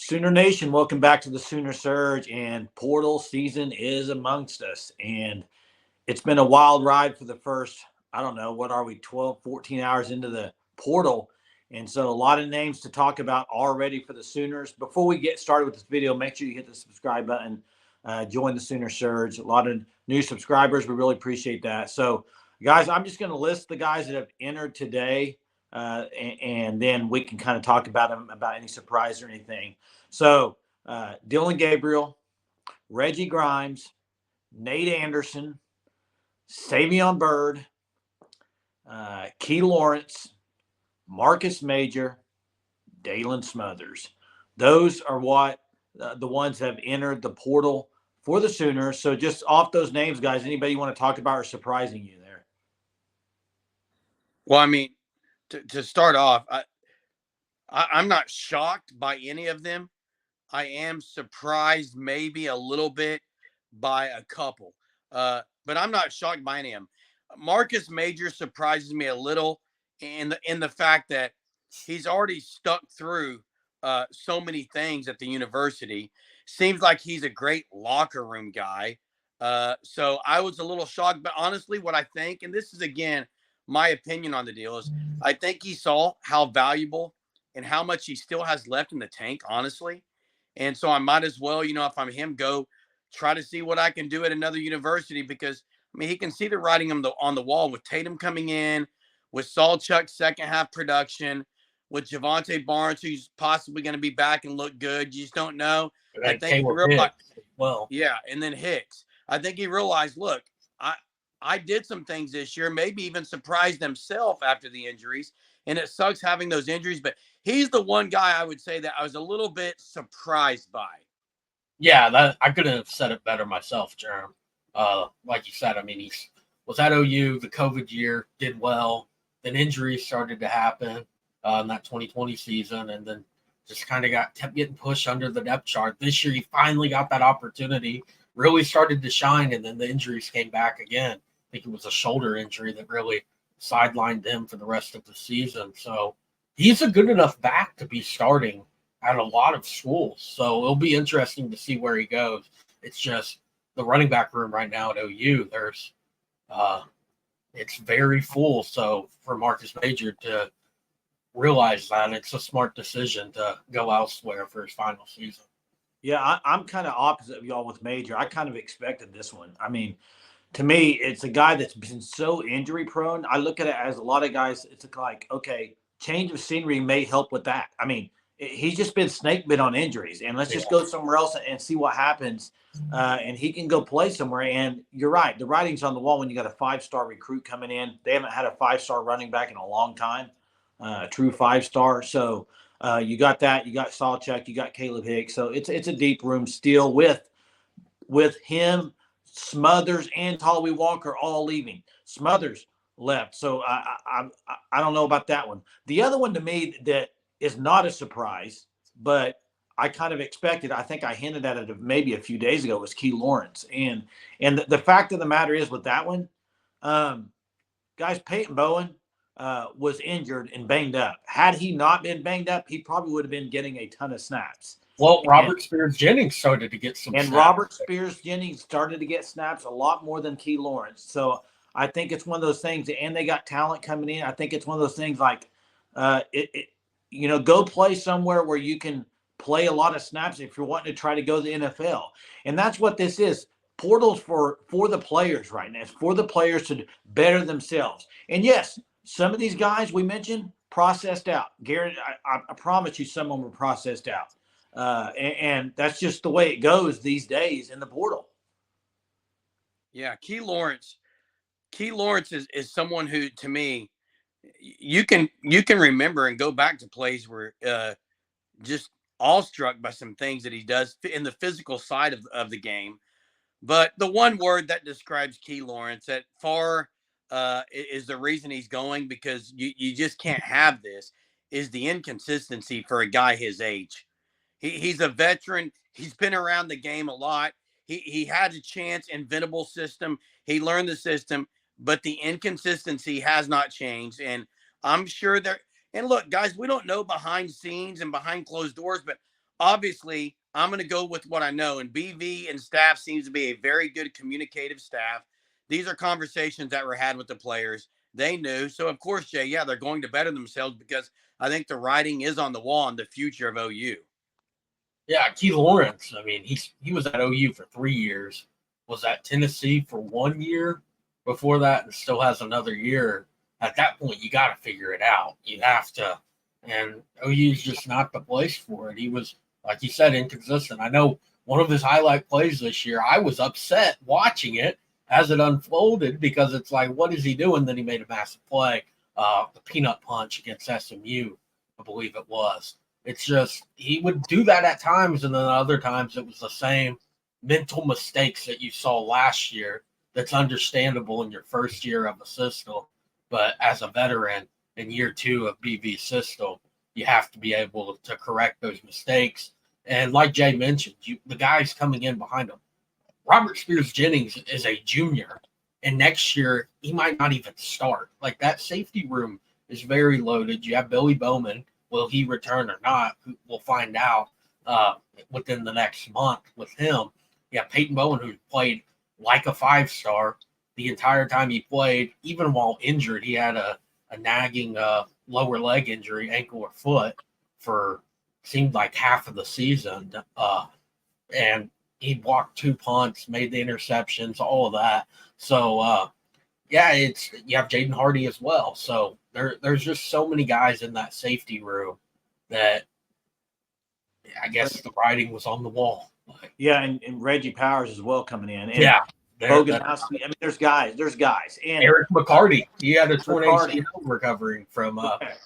Sooner Nation, welcome back to the Sooner Surge. And portal season is amongst us. And it's been a wild ride for the first, I don't know, what are we, 12, 14 hours into the portal. And so a lot of names to talk about already for the Sooners. Before we get started with this video, make sure you hit the subscribe button, join the Sooner Surge. A lot of new subscribers. We really appreciate that. So, guys, I'm just going to list the guys that have entered today. And then we can kind of talk about them, about any surprise or anything. So Dillon Gabriel, Reggie Grimes, Nate Anderson, Savion Byrd, Key Lawrence, Marcus Major, Daylan Smothers. Those are what the ones that have entered the portal for the Sooners. So just off those names, guys, anybody you want to talk about or surprising you there? Well, I mean, to start off, I'm not shocked by any of them. I am surprised maybe a little bit by a couple, but I'm not shocked by any of them. Marcus Major surprises me a little in the fact that he's already stuck through so many things at the university. Seems like he's a great locker room guy. So I was a little shocked, but honestly, what I think, and this is again my opinion on the deal, is I think he saw how valuable and how much he still has left in the tank, honestly. And so I might as well, if I'm him, go try to see what I can do at another university, because I mean, he can see the writing on the wall with Tatum coming in, with Salchuk's second half production, with Javonte Barnes, who's possibly going to be back and look good. You just don't know. I think he realized, yeah, and then Hicks. I think he realized, look, I did some things this year, maybe even surprised himself after the injuries. And it sucks having those injuries, but he's the one guy I would say that I was a little bit surprised by. Yeah, I couldn't have said it better myself, Jerem. Like you said, I mean, he was at OU, the COVID year, did well. Then injuries started to happen in that 2020 season, and then just kind of kept getting pushed under the depth chart. This year, he finally got that opportunity, really started to shine, and then the injuries came back again. I think it was a shoulder injury that really sidelined him for the rest of the season. So he's a good enough back to be starting at a lot of schools. So it'll be interesting to see where he goes. It's just the running back room right now at OU, it's very full. So for Marcus Major to realize that, it's a smart decision to go elsewhere for his final season. Yeah, I'm kind of opposite of y'all with Major. I kind of expected this one. I mean, to me, it's a guy that's been so injury prone. I look at it as a lot of guys, it's like, okay, change of scenery may help with that. I mean, he's just been snake bit on injuries, and let's just go somewhere else and see what happens. And he can go play somewhere. And you're right, the writing's on the wall when you got a 5-star recruit coming in. They haven't had a 5-star running back in a long time, a true 5-star. So you got that. You got Salchuk. You got Caleb Hicks. So it's a deep room still with him, Smothers, and Tallawee Walker all leaving. Smothers left. So I don't know about that one. The other one to me that is not a surprise, but I kind of expected, I think I hinted at it maybe a few days ago, was Key Lawrence. And the fact of the matter is with that one, guys, Peyton Bowen was injured and banged up. Had he not been banged up, he probably would have been getting a ton of snaps. Well, Robert Spears-Jennings started to get some snaps. And Robert Spears-Jennings started to get snaps a lot more than Key Lawrence. So I think it's one of those things, and they got talent coming in. I think it's one of those things like, go play somewhere where you can play a lot of snaps if you're wanting to try to go to the NFL. And that's what this is. Portals for the players right now. It's for the players to better themselves. And yes, some of these guys we mentioned processed out. Garrett, I promise you some of them were processed out. And that's just the way it goes these days in the portal. Yeah, Key Lawrence is someone who, to me, you can remember and go back to plays where just awestruck by some things that he does in the physical side of the game. But the one word that describes Key Lawrence that far is the reason he's going, because you just can't have this, is the inconsistency for a guy his age. He's a veteran. He's been around the game a lot. He had a chance in Venable system. He learned the system, but the inconsistency has not changed. And I'm sure and look, guys, we don't know behind scenes and behind closed doors, but obviously, I'm going to go with what I know. And BV and staff seems to be a very good communicative staff. These are conversations that were had with the players. They knew. So, of course, Jay, yeah, they're going to better themselves because I think the writing is on the wall on the future of OU. Yeah, Key Lawrence. I mean, he was at OU for 3 years, was at Tennessee for 1 year before that, and still has another year. At that point, you got to figure it out. You have to, and OU is just not the place for it. He was, like you said, inconsistent. I know one of his highlight plays this year, I was upset watching it as it unfolded because it's like, what is he doing? Then he made a massive play, the peanut punch against SMU, I believe it was. It's just he would do that at times, and then other times it was the same mental mistakes that you saw last year. That's understandable in your first year of a system, but as a veteran in year 2 of BV's system, you have to be able to correct those mistakes. And like Jay mentioned, the guys coming in behind him, Robert Spears Jennings is a junior, and next year he might not even start. Like, that safety room is very loaded. You have Billy Bowman. Will he return or not? We'll find out within the next month with him. Yeah, Peyton Bowen, who played like a 5-star the entire time he played, even while injured. He had a nagging lower leg injury, ankle or foot, for seemed like half of the season. And he blocked 2 punts, made the interceptions, all of that. So, yeah, you have Jaden Hardy as well. So there's just so many guys in that safety room that I guess the writing was on the wall. Yeah, and Reggie Powers as well coming in. And yeah. Boganowski. I mean, there's guys. And Eric McCarty, he had a torn ACL recovering from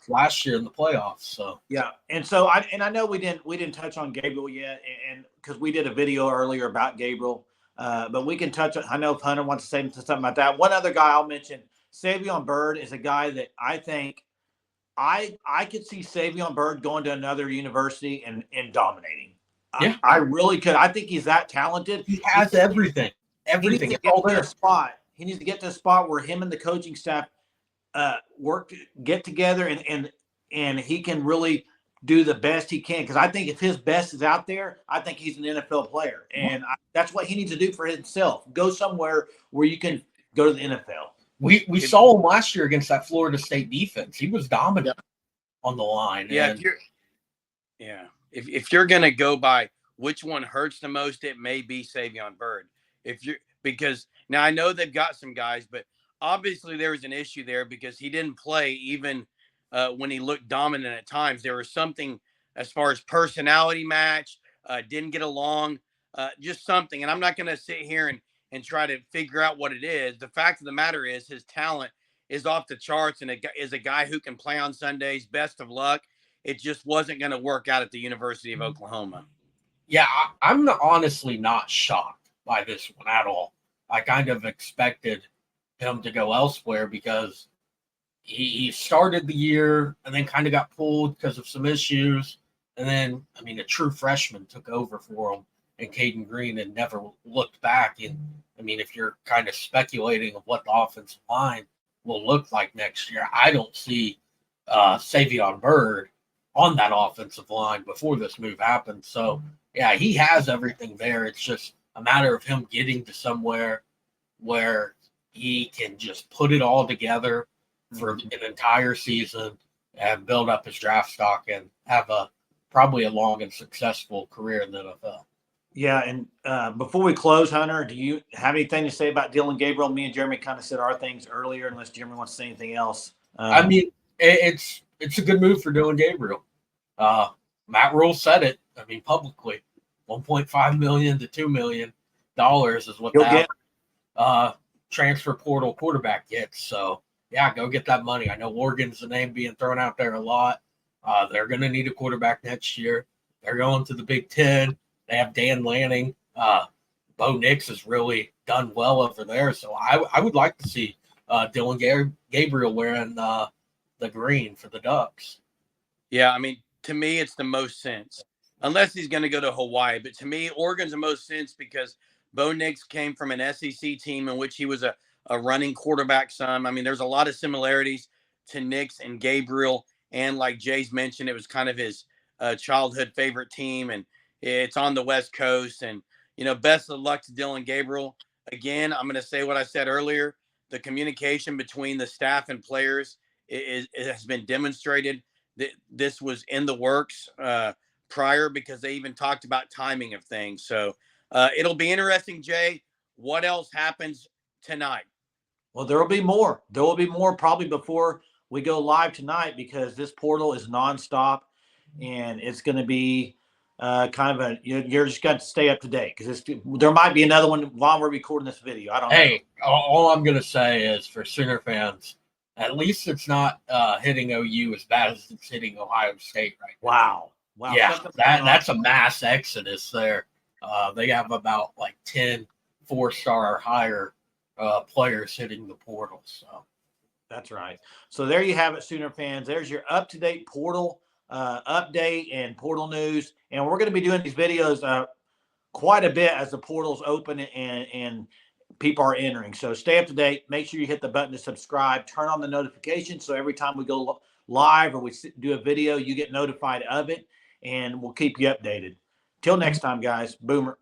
last year in the playoffs. So yeah, and so I know we didn't touch on Gabriel yet, and because we did a video earlier about Gabriel, but we can touch on. I know if Hunter wants to say something about that. One other guy I'll mention, Savion Byrd, is a guy that I think I could see Savion Byrd going to another university and dominating. Yeah, I really could. I think he's that talented. He has everything. Everything. He needs to get to a spot where him and the coaching staff get together and he can really do the best he can. Because I think if his best is out there, I think he's an NFL player, and that's what he needs to do for himself. Go somewhere where you can go to the NFL. We saw him last year against that Florida State defense. He was dominant on the line. Yeah, if you're gonna go by which one hurts the most, it may be Savion Byrd. Because now I know they've got some guys, but obviously there was an issue there because he didn't play even when he looked dominant at times. There was something as far as personality match, didn't get along, just something. And I'm not going to sit here and try to figure out what it is. The fact of the matter is his talent is off the charts and is a guy who can play on Sundays. Best of luck. It just wasn't going to work out at the University of Oklahoma. Yeah, I'm honestly not shocked by this one at all. I kind of expected him to go elsewhere because he started the year and then kind of got pulled because of some issues. And then, I mean, a true freshman took over for him and Caden Green and never looked back. And, I mean, if you're kind of speculating of what the offensive line will look like next year, I don't see Savion Byrd on that offensive line before this move happened. So, yeah, he has everything there. It's just a matter of him getting to somewhere where he can just put it all together for an entire season and build up his draft stock and have probably a long and successful career in the NFL. Yeah, and before we close, Hunter, do you have anything to say about Dillon Gabriel? Me and Jeremy kind of said our things earlier, unless Jeremy wants to say anything else. I mean, it's a good move for Dillon Gabriel. Matt Rule said it. I mean, publicly, $1.5 million to $2 million is what that transfer portal quarterback gets. So, yeah, go get that money. I know Oregon's the name being thrown out there a lot. They're going to need a quarterback next year. They're going to the Big Ten. They have Dan Lanning. Bo Nix has really done well over there. So I would like to see Dillon Gabriel wearing the green for the Ducks. Yeah, I mean, to me, it's the most sense. Unless he's going to go to Hawaii. But to me, Oregon's the most sense because Bo Nix came from an SEC team in which he was a running quarterback son. I mean, there's a lot of similarities to Nix and Gabriel. And like Jay's mentioned, it was kind of his childhood favorite team, and it's on the West Coast. And best of luck to Dillon Gabriel. Again, I'm going to say what I said earlier. The communication between the staff and players it has been demonstrated that this was in the works prior, because they even talked about timing of things. So it'll be interesting, Jay. What else happens tonight? Well, there will be more. There will be more probably before we go live tonight, because this portal is nonstop, and it's going to be kind of you're just got to stay up to date, because there might be another one while we're recording this video. I don't know. Hey, all I'm going to say is, for Sooner fans, at least it's not hitting OU as bad as it's hitting Ohio State right now. Wow. Yeah, that's a mass exodus there. They have about like 10 4-star or higher players hitting the portal. So that's right. So there you have it, Sooner fans. There's your up-to-date portal update and portal news. And we're going to be doing these videos quite a bit as the portal's open and people are entering. So stay up to date. Make sure you hit the button to subscribe. Turn on the notifications, so every time we go live or we do a video, you get notified of it, and we'll keep you updated. Till next time, guys. Boomer.